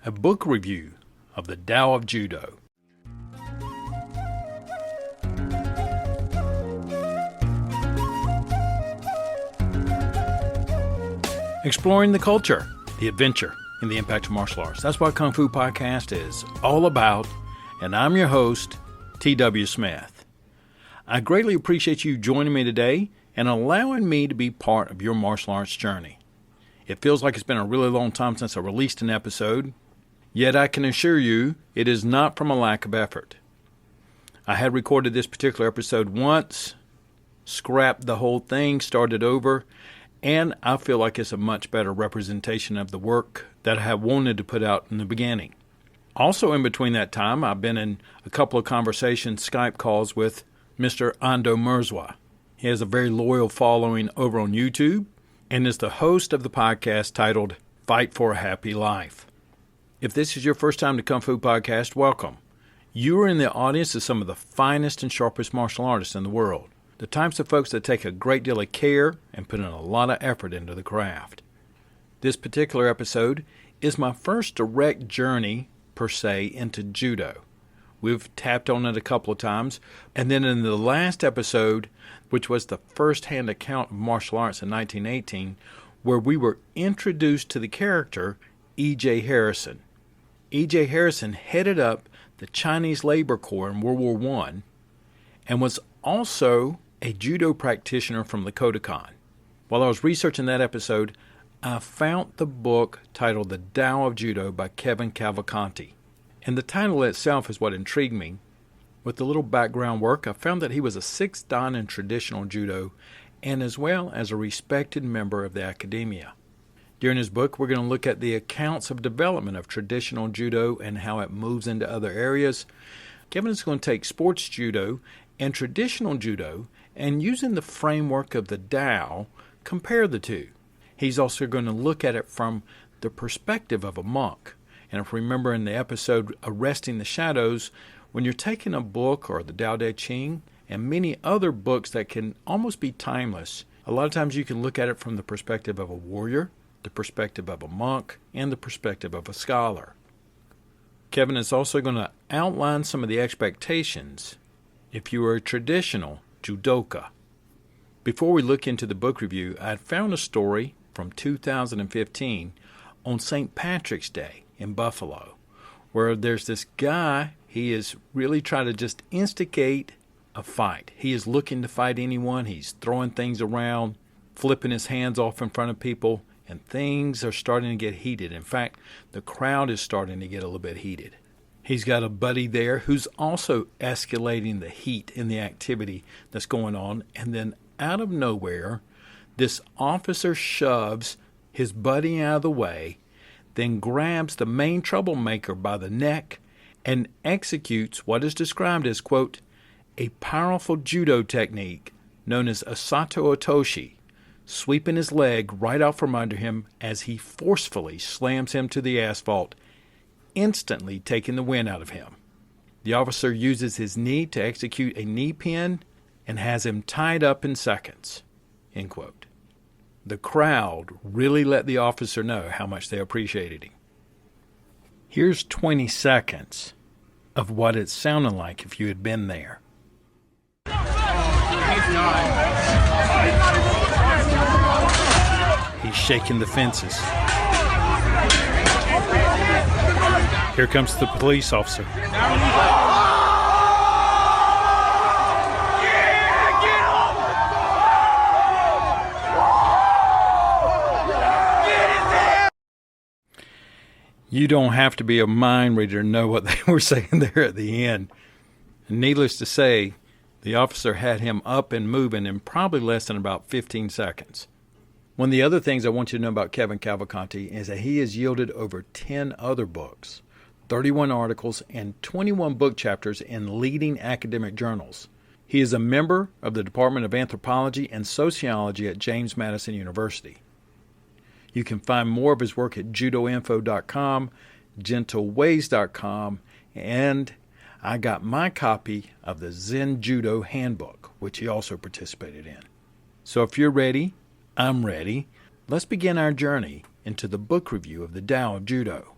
a book review of the Tao of Judo. Exploring the culture, the adventure, and the impact of martial arts. That's what Kung Fu Podcast is all about, and I'm your host, T.W. Smith. I greatly appreciate you joining me today and allowing me to be part of your martial arts journey. It feels like it's been a really long time since I released an episode, yet I can assure you it is not from a lack of effort. I had recorded this particular episode once, scrapped the whole thing, started over, and I feel like it's a much better representation of the work that I have wanted to put out in the beginning. Also in between that time, I've been in a couple of conversations, Skype calls with Mr. Ando Mirzwa. He has a very loyal following over on YouTube and is the host of the podcast titled Fight for a Happy Life. If this is your first time to Kung Fu Podcast, welcome. You are in the audience of some of the finest and sharpest martial artists in the world. The types of folks that take a great deal of care and put in a lot of effort into the craft. This particular episode is my first direct journey, per se, into Judo. We've tapped on it a couple of times, and then in the last episode, which was the first-hand account of martial arts in 1918, where we were introduced to the character E.J. Harrison. E.J. Harrison headed up the Chinese Labor Corps in World War I and was also a judo practitioner from the Kodokan. While I was researching that episode, I found the book titled The Tao of Judo by Kevin Cavalcanti. And the title itself is what intrigued me. With a little background work, I found that he was a 6th Dan in traditional judo and as well as a respected member of the academia. During his book, we're going to look at the accounts of development of traditional judo and how it moves into other areas. Kevin is going to take sports judo and traditional judo and using the framework of the Tao, compare the two. He's also going to look at it from the perspective of a monk. And if you remember in the episode Arresting the Shadows, when you're taking a book or the Tao Te Ching and many other books that can almost be timeless, a lot of times you can look at it from the perspective of a warrior, the perspective of a monk, and the perspective of a scholar. Kevin is also going to outline some of the expectations if you are a traditional judoka. Before we look into the book review, I had found a story from 2015 on St. Patrick's Day in Buffalo, where there's this guy, he is really trying to just instigate a fight. He is looking to fight anyone. He's throwing things around, flipping his hands off in front of people, and things are starting to get heated. In fact, the crowd is starting to get a little bit heated. He's got a buddy there who's also escalating the heat in the activity that's going on. And then out of nowhere, this officer shoves his buddy out of the way, then grabs the main troublemaker by the neck and executes what is described as, quote, a powerful judo technique known as Asato Otoshi, sweeping his leg right out from under him as he forcefully slams him to the asphalt, instantly taking the wind out of him. The officer uses his knee to execute a knee pin and has him tied up in seconds. End quote. The crowd really let the officer know how much they appreciated him. Here's 20 seconds of what it sounded like if you had been there. He's shaking the fences. Here comes the police officer. You don't have to be a mind reader to know what they were saying there at the end. And needless to say, the officer had him up and moving in probably less than about 15 seconds. One of the other things I want you to know about Kevin Cavalcanti is that he has yielded over 10 other books, 31 articles, and 21 book chapters in leading academic journals. He is a member of the Department of Anthropology and Sociology at James Madison University. You can find more of his work at judoinfo.com, gentleways.com, and I got my copy of the Zen Judo Handbook, which he also participated in. So if you're ready, I'm ready. Let's begin our journey into the book review of the Tao of Judo.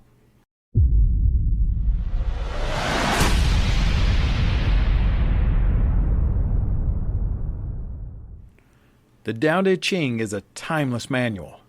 The Tao Te Ching is a timeless manual.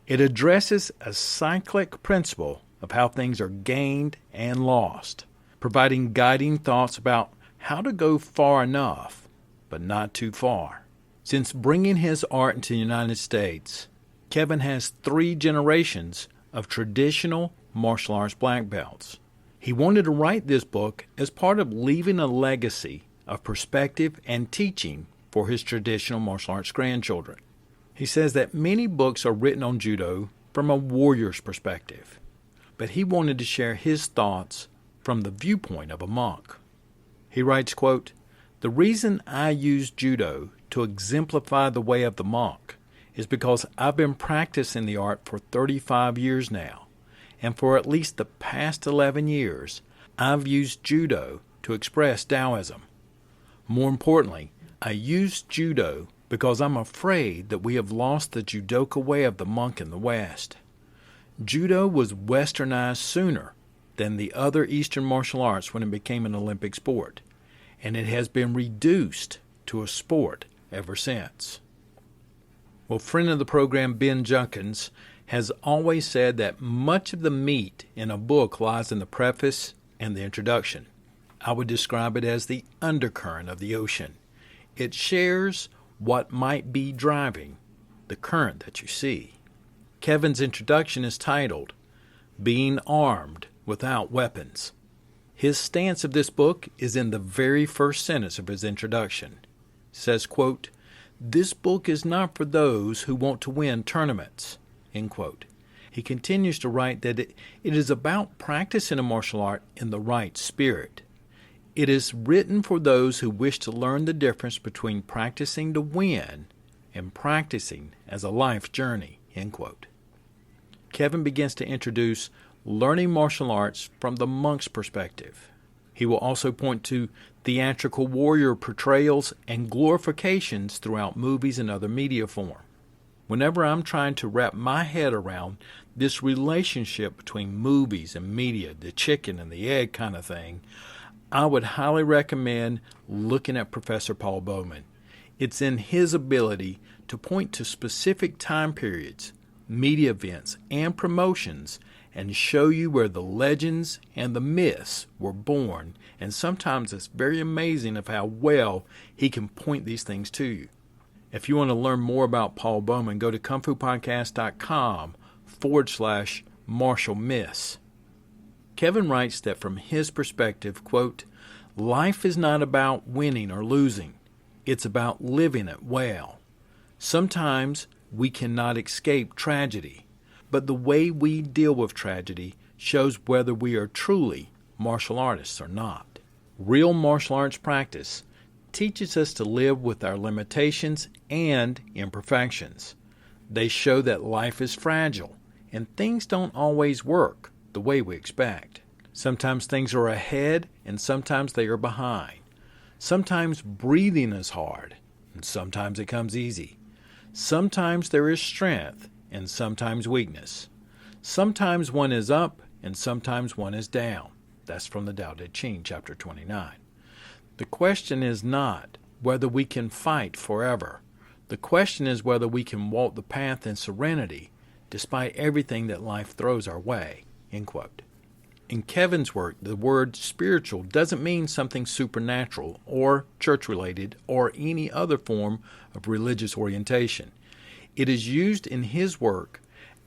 It addresses a cyclic principle of how things are gained and lost, providing guiding thoughts about how to go far enough, but not too far. Since bringing his art into the United States, Kevin has 3 generations of traditional martial arts black belts. He wanted to write this book as part of leaving a legacy of perspective and teaching for his traditional martial arts grandchildren. He says that many books are written on Judo from a warrior's perspective, but he wanted to share his thoughts from the viewpoint of a monk. He writes, quote, "The reason I use Judo to exemplify the way of the monk is because I've been practicing the art for 35 years now, and for at least the past 11 years, I've used Judo to express Taoism. More importantly, I use Judo because I'm afraid that we have lost the judoka way of the monk in the West. Judo was westernized sooner than the other Eastern martial arts when it became an Olympic sport, and it has been reduced to a sport ever since." Well, friend of the program Ben Junkins has always said that much of the meat in a book lies in the preface and the introduction. I would describe it as the undercurrent of the ocean. It shares what might be driving the current that you see. Kevin's introduction is titled, "Being Armed Without Weapons." His stance of this book is in the very first sentence of his introduction. It says, quote, "This book is not for those who want to win tournaments," end quote. He continues to write that it is about practicing a martial art in the right spirit. It is written for those who wish to learn the difference between practicing to win and practicing as a life journey, end quote. Kevin begins to introduce learning martial arts from the monk's perspective. He will also point to theatrical warrior portrayals and glorifications throughout movies and other media form. Whenever I'm trying to wrap my head around this relationship between movies and media, the chicken and the egg kind of thing, I would highly recommend looking at Professor Paul Bowman. It's in his ability to point to specific time periods, media events, and promotions and show you where the legends and the myths were born, and sometimes it's very amazing of how well he can point these things to you. If you want to learn more about Paul Bowman, go to kungfupodcast.com/martial myths. Kevin writes that from his perspective, quote, "Life is not about winning or losing. It's about living it well. Sometimes we cannot escape tragedy, but the way we deal with tragedy shows whether we are truly martial artists or not. Real martial arts practice teaches us to live with our limitations and imperfections. They show that life is fragile and things don't always work the way we expect. Sometimes things are ahead and sometimes they are behind. Sometimes breathing is hard and sometimes it comes easy. Sometimes there is strength and sometimes weakness. Sometimes one is up and sometimes one is down." That's from the Tao Te Ching, chapter 29. The question is not whether we can fight forever. The question is whether we can walk the path in serenity despite everything that life throws our way, end quote. In Kevin's work, the word spiritual doesn't mean something supernatural or church-related or any other form of religious orientation. It is used in his work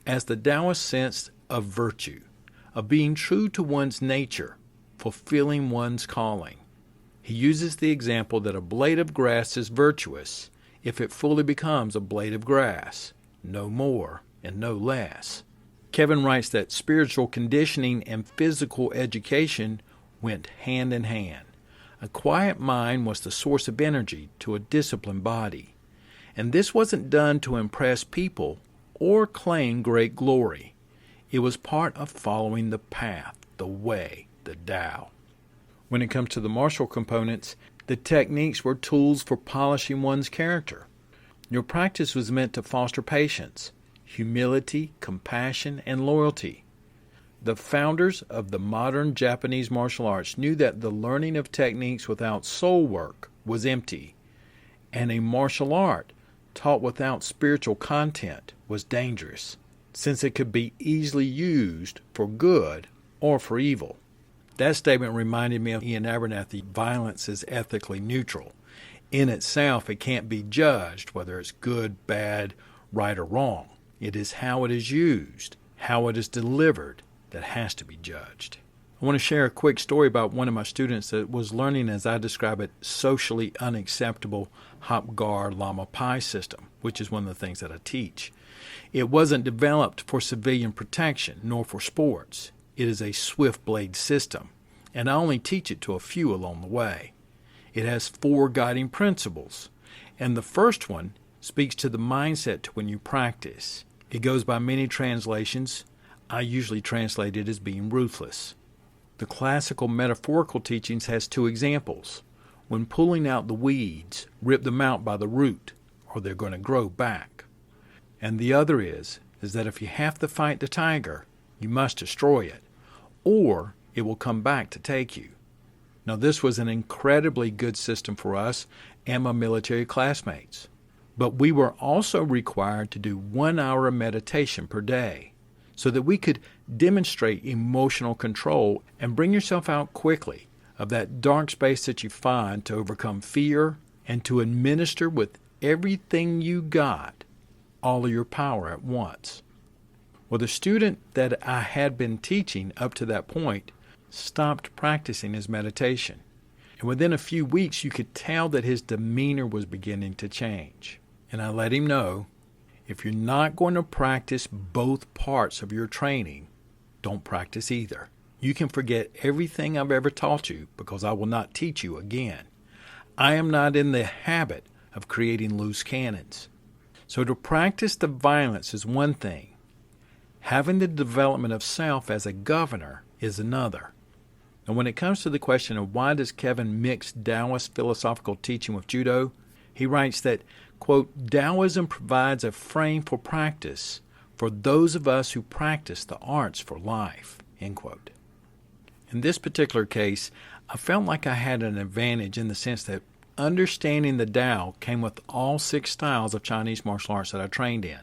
as the Taoist sense of virtue, of being true to one's nature, fulfilling one's calling. He uses the example that a blade of grass is virtuous if it fully becomes a blade of grass, no more and no less. Kevin writes that spiritual conditioning and physical education went hand in hand. A quiet mind was the source of energy to a disciplined body. And this wasn't done to impress people or claim great glory. It was part of following the path, the way, the Tao. When it comes to the martial components, the techniques were tools for polishing one's character. Your practice was meant to foster patience, humility, compassion, and loyalty. The founders of the modern Japanese martial arts knew that the learning of techniques without soul work was empty, and a martial art taught without spiritual content was dangerous, since it could be easily used for good or for evil. That statement reminded me of Ian Abernathy, violence is ethically neutral. In itself, it can't be judged whether it's good, bad, right, or wrong. It is how it is used, how it is delivered, that has to be judged. I want to share a quick story about one of my students that was learning, as I describe it, socially unacceptable Hapgar Lama Pi system, which is one of the things that I teach. It wasn't developed for civilian protection, nor for sports. It is a swift blade system, and I only teach it to a few along the way. It has 4 guiding principles, and the first one speaks to the mindset when you practice. It goes by many translations. I usually translate it as being ruthless. The classical metaphorical teachings has 2 examples. When pulling out the weeds, rip them out by the root, or they're going to grow back. And the other is that if you have to fight the tiger, you must destroy it, or it will come back to take you. Now, this was an incredibly good system for us and my military classmates. But we were also required to do 1 hour of meditation per day so that we could demonstrate emotional control and bring yourself out quickly of that dark space that you find to overcome fear and to administer with everything you got all of your power at once. Well, the student that I had been teaching up to that point stopped practicing his meditation. And within a few weeks, you could tell that his demeanor was beginning to change. And I let him know, if you're not going to practice both parts of your training, don't practice either. You can forget everything I've ever taught you because I will not teach you again. I am not in the habit of creating loose cannons. So to practice the violence is one thing. Having the development of self as a governor is another. And when it comes to the question of why does Kevin mix Taoist philosophical teaching with Judo, he writes that, quote, Taoism provides a frame for practice for those of us who practice the arts for life, end quote. In this particular case, I felt like I had an advantage in the sense that understanding the Tao came with all 6 styles of Chinese martial arts that I trained in.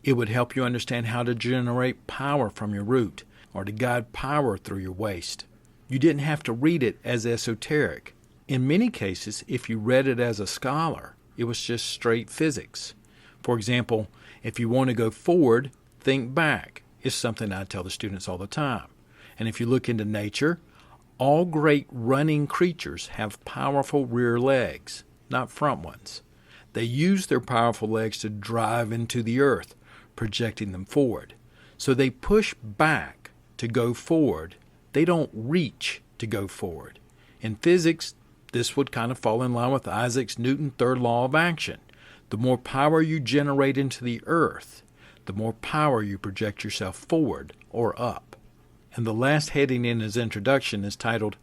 It would help you understand how to generate power from your root or to guide power through your waist. You didn't have to read it as esoteric. In many cases, if you read it as a scholar, it was just straight physics. For example, if you want to go forward, think back. It's something I tell the students all the time. And if you look into nature, all great running creatures have powerful rear legs, not front ones. They use their powerful legs to drive into the earth, projecting them forward. So they push back to go forward. They don't reach to go forward. In physics, this would kind of fall in line with Isaac Newton's 3rd law of action. The more power you generate into the earth, the more power you project yourself forward or up. And the last heading in his introduction is titled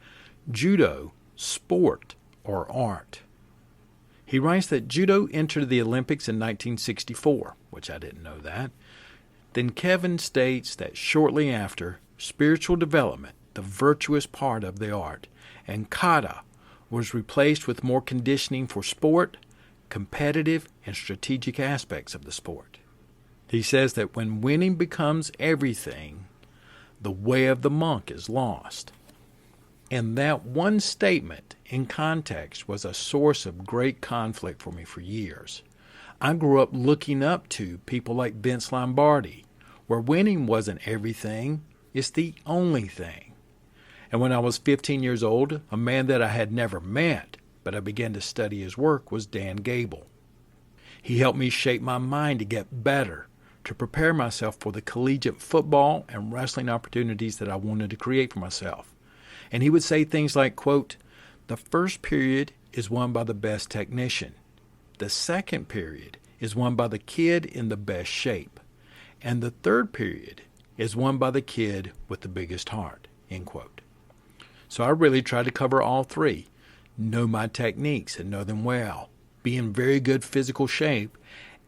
Judo, Sport or Art. He writes that Judo entered the Olympics in 1964, which I didn't know that. Then Kevin states that shortly after, spiritual development, the virtuous part of the art, and kata was replaced with more conditioning for sport, competitive, and strategic aspects of the sport. He says that when winning becomes everything, the way of the monk is lost. And that one statement in context was a source of great conflict for me for years. I grew up looking up to people like Vince Lombardi, where winning wasn't everything, it's the only thing. And when I was 15 years old, a man that I had never met, but I began to study his work, was Dan Gable. He helped me shape my mind to get better, to prepare myself for the collegiate football and wrestling opportunities that I wanted to create for myself. And he would say things like, quote, the first period is won by the best technician. The second period is won by the kid in the best shape. And the third period is won by the kid with the biggest heart, end quote. So I really tried to cover all 3. Know my techniques and know them well. Be in very good physical shape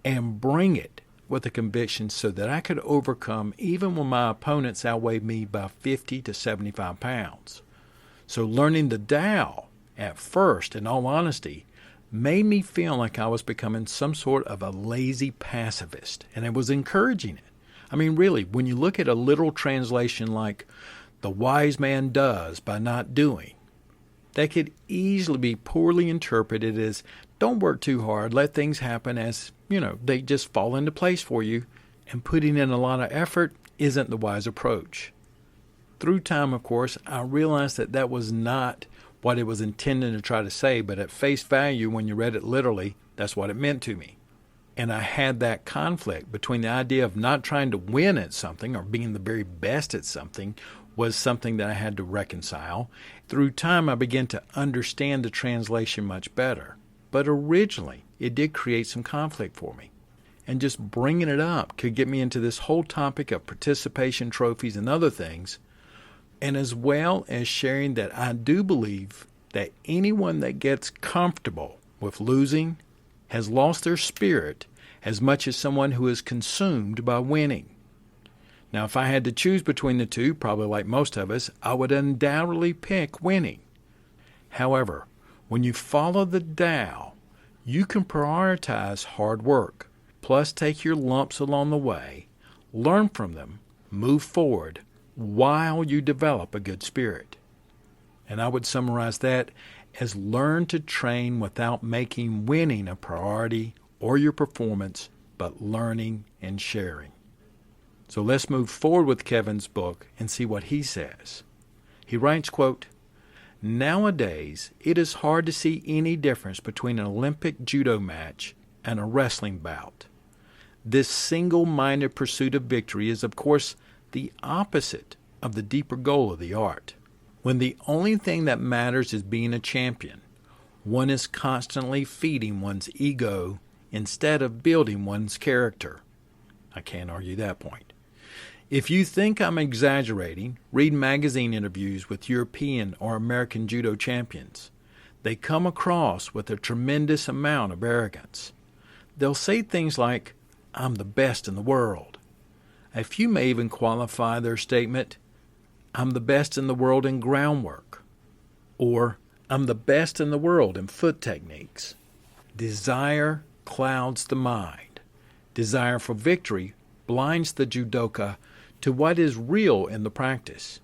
and bring it with a conviction so that I could overcome even when my opponents outweighed me by 50 to 75 pounds. So learning the Tao, at first, in all honesty, made me feel like I was becoming some sort of a lazy pacifist, and it was encouraging it. I mean, really, when you look at a literal translation like, the wise man does by not doing, that could easily be poorly interpreted as, don't work too hard, let things happen as, they just fall into place for you, and putting in a lot of effort isn't the wise approach. Through time, of course, I realized that that was not what it was intended to try to say, but at face value, when you read it literally, that's what it meant to me. And I had that conflict between the idea of not trying to win at something or being the very best at something was something that I had to reconcile. Through time, I began to understand the translation much better. But originally, it did create some conflict for me. And just bringing it up could get me into this whole topic of participation trophies and other things, and as well as sharing that I do believe that anyone that gets comfortable with losing has lost their spirit as much as someone who is consumed by winning. Now, if I had to choose between the two, probably like most of us, I would undoubtedly pick winning. However, when you follow the Tao, you can prioritize hard work, plus take your lumps along the way, learn from them, move forward, while you develop a good spirit. And I would summarize that as learn to train without making winning a priority or your performance, but learning and sharing. So let's move forward with Kevin's book and see what he says. He writes, quote, "Nowadays, it is hard to see any difference between an Olympic judo match and a wrestling bout. This single-minded pursuit of victory is, of course, the opposite of the deeper goal of the art. When the only thing that matters is being a champion, one is constantly feeding one's ego instead of building one's character." I can't argue that point. If you think I'm exaggerating, read magazine interviews with European or American judo champions. They come across with a tremendous amount of arrogance. They'll say things like, "I'm the best in the world." A few may even qualify their statement, "I'm the best in the world in groundwork," or "I'm the best in the world in foot techniques." Desire clouds the mind. Desire for victory blinds the judoka to what is real in the practice.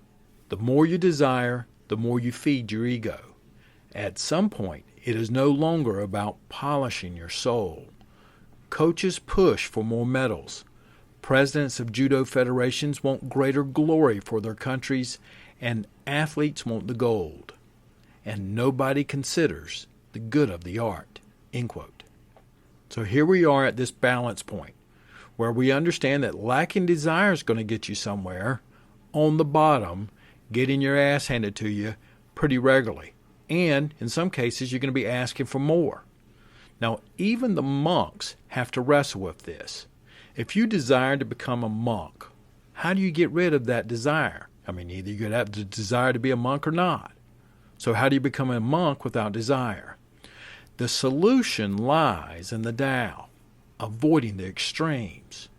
The more you desire, the more you feed your ego. At some point, it is no longer about polishing your soul. Coaches push for more medals. Presidents of judo federations want greater glory for their countries, and athletes want the gold. And nobody considers the good of the art. End quote. So here we are at this balance point, where we understand that lacking desire is going to get you somewhere, on the bottom, getting your ass handed to you pretty regularly. And in some cases, you're going to be asking for more. Now, even the monks have to wrestle with this. If you desire to become a monk, how do you get rid of that desire? I mean, either you have the desire to be a monk or not. So how do you become a monk without desire? The solution lies in the Tao, avoiding the extremes.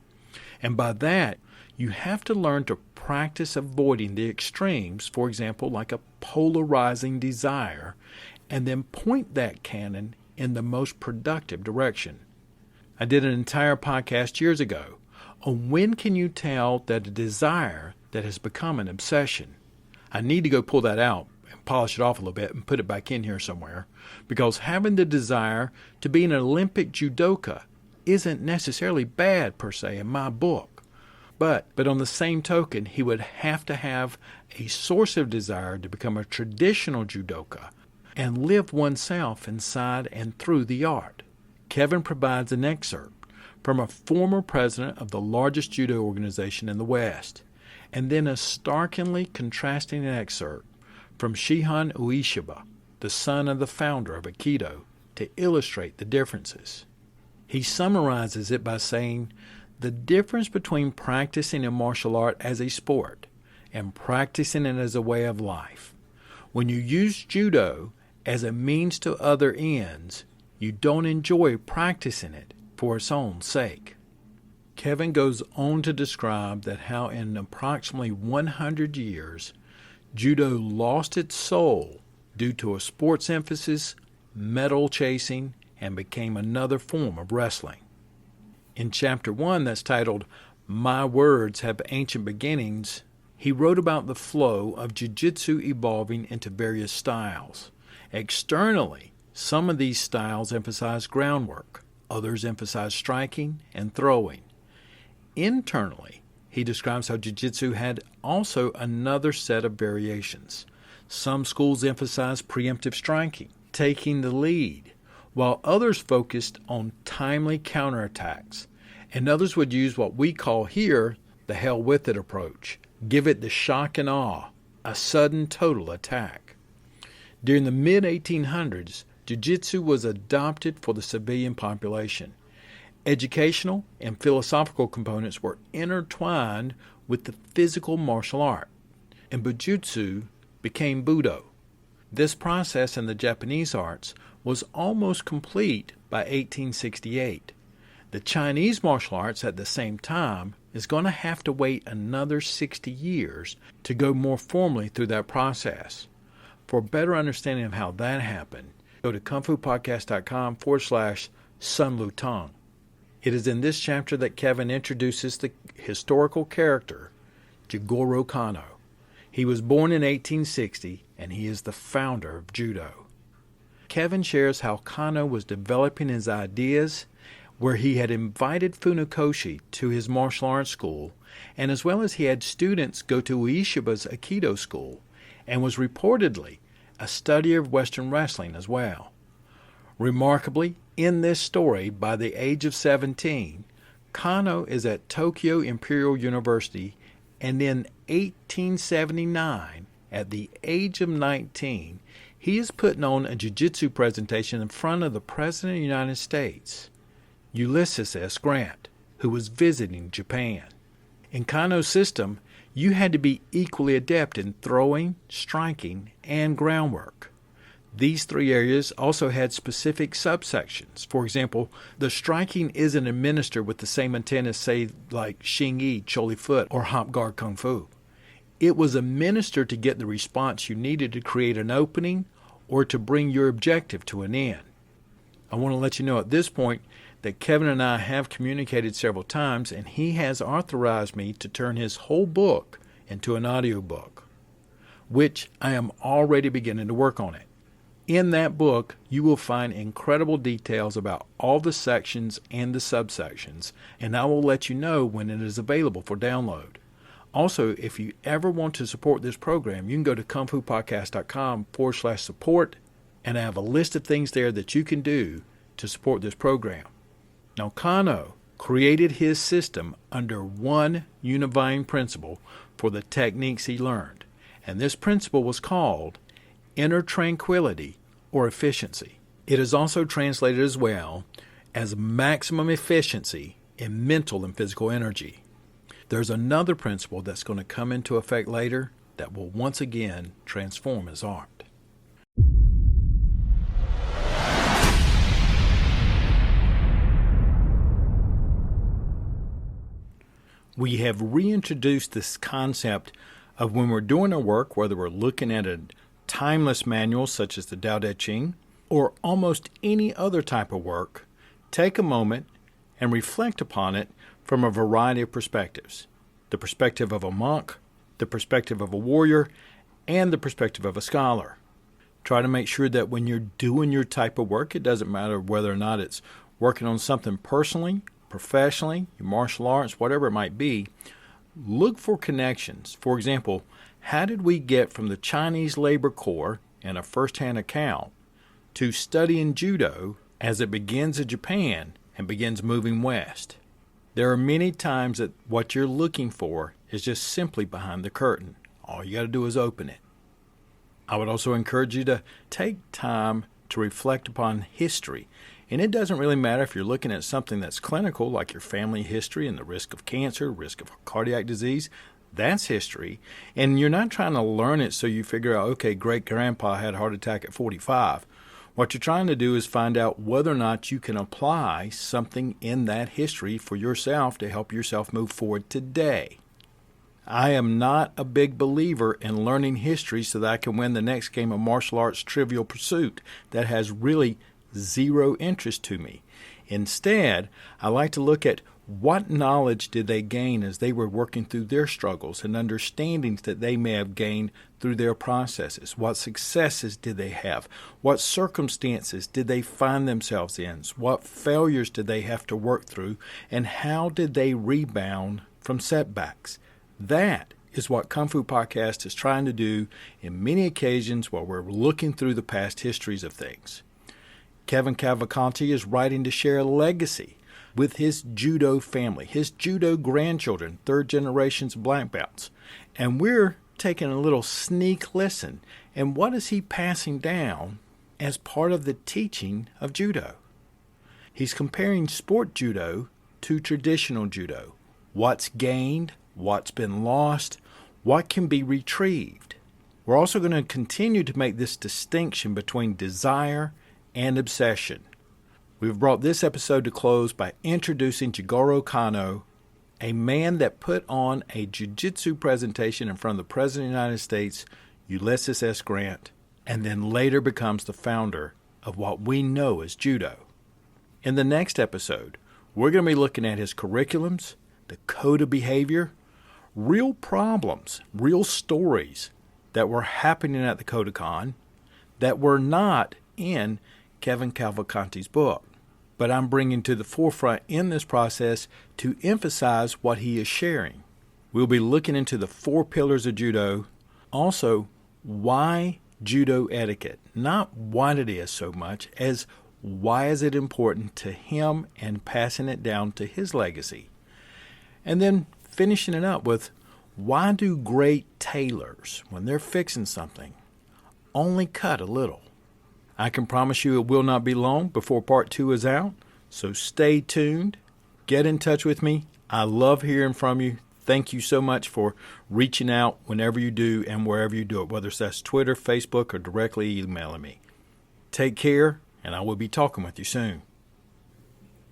And by that, you have to learn to practice avoiding the extremes, for example, like a polarizing desire, and then point that cannon in the most productive direction. I did an entire podcast years ago on when can you tell that a desire that has become an obsession. I need to go pull that out and polish it off a little bit and put it back in here somewhere, because having the desire to be an Olympic judoka isn't necessarily bad per se in my book. But on the same token, he would have to have a source of desire to become a traditional judoka and live oneself inside and through the art. Kevin provides an excerpt from a former president of the largest judo organization in the West, and then a starkly contrasting excerpt from Shihan Ueshiba, the son of the founder of Aikido, to illustrate the differences. He summarizes it by saying, the difference between practicing a martial art as a sport and practicing it as a way of life. When you use judo as a means to other ends, you don't enjoy practicing it for its own sake. Kevin goes on to describe that how in approximately 100 years, judo lost its soul due to a sports emphasis, medal chasing, and became another form of wrestling. In Chapter 1, that's titled, My Words Have Ancient Beginnings, he wrote about the flow of jiu-jitsu evolving into various styles. Externally, some of these styles emphasize groundwork, others emphasize striking and throwing. Internally, he describes how jiu-jitsu had also another set of variations. Some schools emphasize preemptive striking, taking the lead, while others focused on timely counterattacks, and others would use what we call here the hell with it approach. Give it the shock and awe, a sudden total attack. During the mid-1800s, jiu-jitsu was adopted for the civilian population. Educational and philosophical components were intertwined with the physical martial art, and bujutsu became Budo. This process in the Japanese arts was almost complete by 1868. The Chinese martial arts at the same time is going to have to wait another 60 years to go more formally through that process. For a better understanding of how that happened, go to kungfupodcast.com/Sun Lutang. It is in this chapter that Kevin introduces the historical character, Jigoro Kano. He was born in 1860, and he is the founder of Judo. Kevin shares how Kano was developing his ideas, where he had invited Funakoshi to his martial arts school, and as well as he had students go to Ueshiba's Aikido school, and was reportedly a studier of Western wrestling as well. Remarkably, in this story, by the age of 17, Kano is at Tokyo Imperial University, and in 1879, at the age of 19, he is putting on a jiu-jitsu presentation in front of the President of the United States, Ulysses S. Grant, who was visiting Japan. In Kano's system, you had to be equally adept in throwing, striking, and groundwork. These three areas also had specific subsections. For example, the striking isn't administered with the same intent as, say, like Xing-Yi, Choli Foot, or Hop Guard Kung Fu. It was administered to get the response you needed to create an opening or to bring your objective to an end. I want to let you know at this point that Kevin and I have communicated several times, and he has authorized me to turn his whole book into an audiobook, which I am already beginning to work on it. In that book, you will find incredible details about all the sections and the subsections, and I will let you know when it is available for download. Also, if you ever want to support this program, you can go to kungfupodcast.com/support, and I have a list of things there that you can do to support this program. Now, Kano created his system under one unifying principle for the techniques he learned, and this principle was called inner tranquility or efficiency. It is also translated as well as maximum efficiency in mental and physical energy. There's another principle that's going to come into effect later that will once again transform his art. We have reintroduced this concept of when we're doing our work, whether we're looking at a timeless manual such as the Tao Te Ching or almost any other type of work, take a moment and reflect upon it from a variety of perspectives. The perspective of a monk, the perspective of a warrior, and the perspective of a scholar. Try to make sure that when you're doing your type of work, it doesn't matter whether or not it's working on something personally, professionally, your martial arts, whatever it might be, look for connections. For example, how did we get from the Chinese Labor Corps and a first-hand account to studying Judo as it begins in Japan and begins moving west? There are many times that what you're looking for is just simply behind the curtain. All you got to do is open it. I would also encourage you to take time to reflect upon history. And it doesn't really matter if you're looking at something that's clinical, like your family history and the risk of cancer, risk of cardiac disease. That's history. And you're not trying to learn it so you figure out, okay, great-grandpa had a heart attack at 45. What you're trying to do is find out whether or not you can apply something in that history for yourself to help yourself move forward today. I am not a big believer in learning history so that I can win the next game of martial arts Trivial Pursuit that has really zero interest to me. Instead, I like to look at what knowledge did they gain as they were working through their struggles and understandings that they may have gained through their processes. What successes did they have? What circumstances did they find themselves in? What failures did they have to work through? And how did they rebound from setbacks? That is what Kung Fu Podcast is trying to do in many occasions while we're looking through the past histories of things. Kevin Cavalcanti is writing to share a legacy with his Judo family, his Judo grandchildren, third generations black belts. And we're taking a little sneak listen. And what is he passing down as part of the teaching of Judo? He's comparing sport Judo to traditional Judo. What's gained, what's been lost, what can be retrieved. We're also going to continue to make this distinction between desire and obsession. We've brought this episode to close by introducing Jigoro Kano, a man that put on a jiu-jitsu presentation in front of the President of the United States, Ulysses S. Grant, and then later becomes the founder of what we know as Judo. In the next episode, we're going to be looking at his curriculums, the code of behavior, real problems, real stories that were happening at the Kodokan that were not in Kevin Cavalcanti's book, but I'm bringing to the forefront in this process to emphasize what he is sharing. We'll be looking into the 4 pillars of Judo, also why Judo etiquette, not what it is so much as why is it important to him and passing it down to his legacy. And then finishing it up with why do great tailors, when they're fixing something, only cut a little? I can promise you it will not be long before part 2 is out, so stay tuned. Get in touch with me. I love hearing from you. Thank you so much for reaching out whenever you do and wherever you do it, whether that's Twitter, Facebook, or directly emailing me. Take care, and I will be talking with you soon.